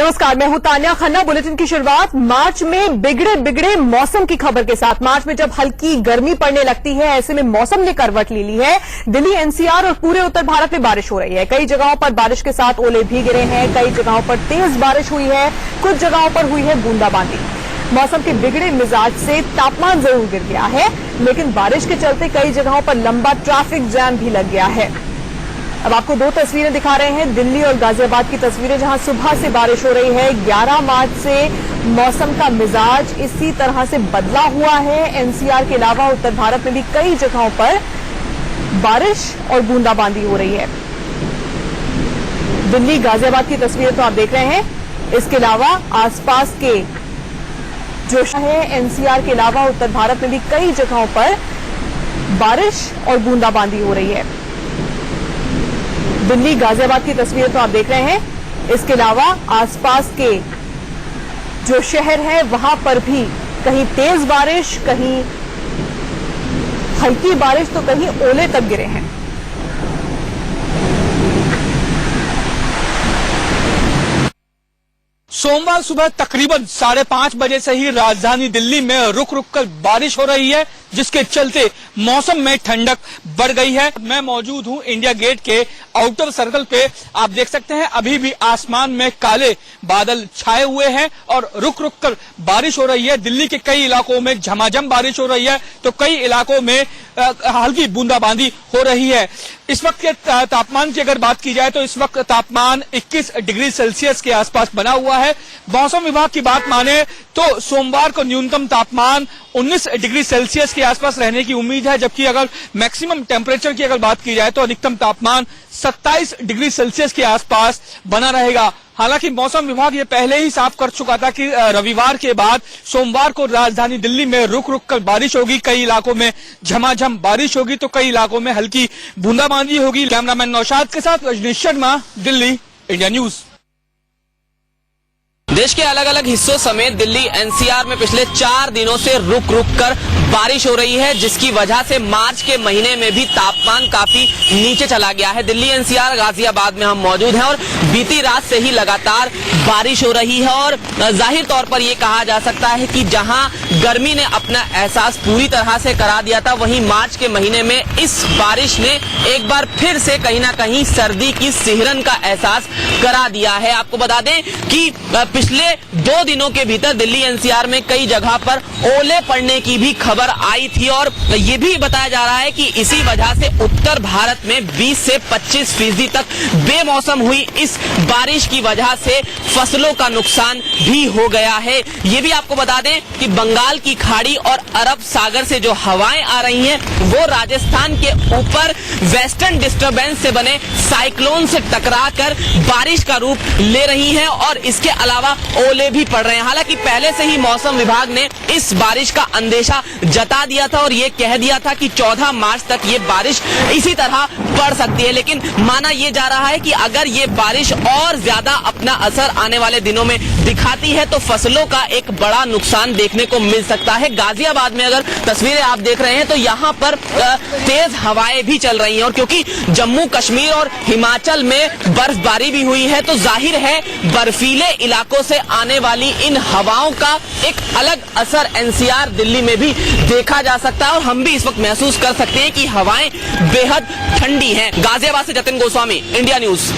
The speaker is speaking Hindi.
नमस्कार, मैं हूं तान्या खन्ना। बुलेटिन की शुरुआत मार्च में बिगड़े मौसम की खबर के साथ। मार्च में जब हल्की गर्मी पड़ने लगती है, ऐसे में मौसम ने करवट ले ली है। दिल्ली, एनसीआर और पूरे उत्तर भारत में बारिश हो रही है। कई जगहों पर बारिश के साथ ओले भी गिरे हैं, कई जगहों पर तेज बारिश हुई है, कुछ जगहों पर हुई है बूंदाबांदी। मौसम के बिगड़े मिजाज से तापमान जरूर गिर गया है, लेकिन बारिश के चलते कई जगहों पर लंबा ट्रैफिक जैम भी लग गया है। अब आपको दो तस्वीरें दिखा रहे हैं, दिल्ली और गाजियाबाद की तस्वीरें, जहां सुबह से बारिश हो रही है। 11 मार्च से मौसम का मिजाज इसी तरह से बदला हुआ है। एनसीआर के अलावा उत्तर भारत में भी कई जगहों पर बारिश और बूंदाबांदी हो रही है। दिल्ली, गाजियाबाद की तस्वीरें तो आप देख रहे हैं। इसके अलावा आसपास के जो है एनसीआर के अलावा उत्तर भारत में भी कई जगहों पर बारिश और बूंदाबांदी हो रही है। दिल्ली, गाजियाबाद की तस्वीरें तो आप देख रहे हैं। इसके अलावा आसपास के जो शहर है वहां पर भी कहीं तेज बारिश, कहीं हल्की बारिश, तो कहीं ओले तक गिरे हैं। सोमवार सुबह तकरीबन 5:30 बजे से ही राजधानी दिल्ली में रुक रुक कर बारिश हो रही है, जिसके चलते मौसम में ठंडक बढ़ गई है। मैं मौजूद हूं इंडिया गेट के आउटर सर्कल पे। आप देख सकते हैं अभी भी आसमान में काले बादल छाए हुए हैं और रुक रुक कर बारिश हो रही है। दिल्ली के कई इलाकों में झमाझम बारिश हो रही है, तो कई इलाकों में हल्की बूंदाबांदी हो रही है। इस वक्त के तापमान की अगर बात की जाए तो इस वक्त तापमान 21 डिग्री सेल्सियस के आसपास बना हुआ है। मौसम विभाग की बात माने तो सोमवार को न्यूनतम तापमान 19 डिग्री सेल्सियस के आसपास रहने की उम्मीद है, जबकि अगर मैक्सिमम टेम्परेचर की अगर बात की जाए तो अधिकतम तापमान 27 डिग्री सेल्सियस के आसपास बना रहेगा। हालांकि मौसम विभाग ये पहले ही साफ कर चुका था कि रविवार के बाद सोमवार को राजधानी दिल्ली में रुक रुक कर बारिश होगी। कई इलाकों में झमाझम बारिश होगी, तो कई इलाकों में हल्की बूंदाबांदी होगी। कैमरामैन नौशाद के साथ रजनीश शर्मा, दिल्ली, इंडिया न्यूज। देश के अलग अलग हिस्सों समेत दिल्ली एनसीआर में पिछले 4 दिनों से रुक रुक कर बारिश हो रही है, जिसकी वजह से मार्च के महीने में भी तापमान काफी नीचे चला गया है। दिल्ली एनसीआर गाजियाबाद में हम मौजूद हैं और बीती रात से ही लगातार बारिश हो रही है और जाहिर तौर पर यह कहा जा सकता है कि जहां गर्मी ने अपना एहसास पूरी तरह से करा दिया था, वहीं मार्च के महीने में इस बारिश ने एक बार फिर से कहीं ना कहीं सर्दी की सिहरन का एहसास करा दिया है। आपको बता दें कि पिछले 2 दिनों के भीतर दिल्ली एनसीआर में कई जगह पर ओले पड़ने की भी खबर आई थी और ये भी बताया जा रहा है कि इसी वजह से उत्तर भारत में 20 से 25% तक बेमौसम हुई इस बारिश की वजह से फसलों का नुकसान भी हो गया है। ये भी आपको बता दें कि बंगाल की खाड़ी और अरब सागर से जो हवाएं आ रही हैं, वो राजस्थान के ऊपर वेस्टर्न डिस्टर्बेंस से बने साइक्लोन से टकराकर बारिश का रूप ले रही हैं और इसके अलावा ओले भी पड़ रहे हैं। हालांकि पहले से ही मौसम विभाग ने इस बारिश का अंदेशा जता दिया था और ये कह दिया था कि 14 मार्च तक ये बारिश इसी तरह पड़ सकती है, लेकिन माना यह जा रहा है कि अगर ये बारिश और ज्यादा अपना असर आने वाले दिनों में दिखाती है तो फसलों का एक बड़ा नुकसान देखने को मिल सकता है। गाजियाबाद में अगर तस्वीरें आप देख रहे हैं तो यहाँ पर तेज हवाएं भी चल रही हैं और क्योंकि जम्मू कश्मीर और हिमाचल में बर्फबारी भी हुई है, तो जाहिर है बर्फीले इलाकों से आने वाली इन हवाओं का एक अलग असर एनसीआर दिल्ली में भी देखा जा सकता है और हम भी इस वक्त महसूस कर सकते हैं कि हवाएं बेहद ठंडी हैं। गाजियाबाद से जतिन गोस्वामी, इंडिया न्यूज।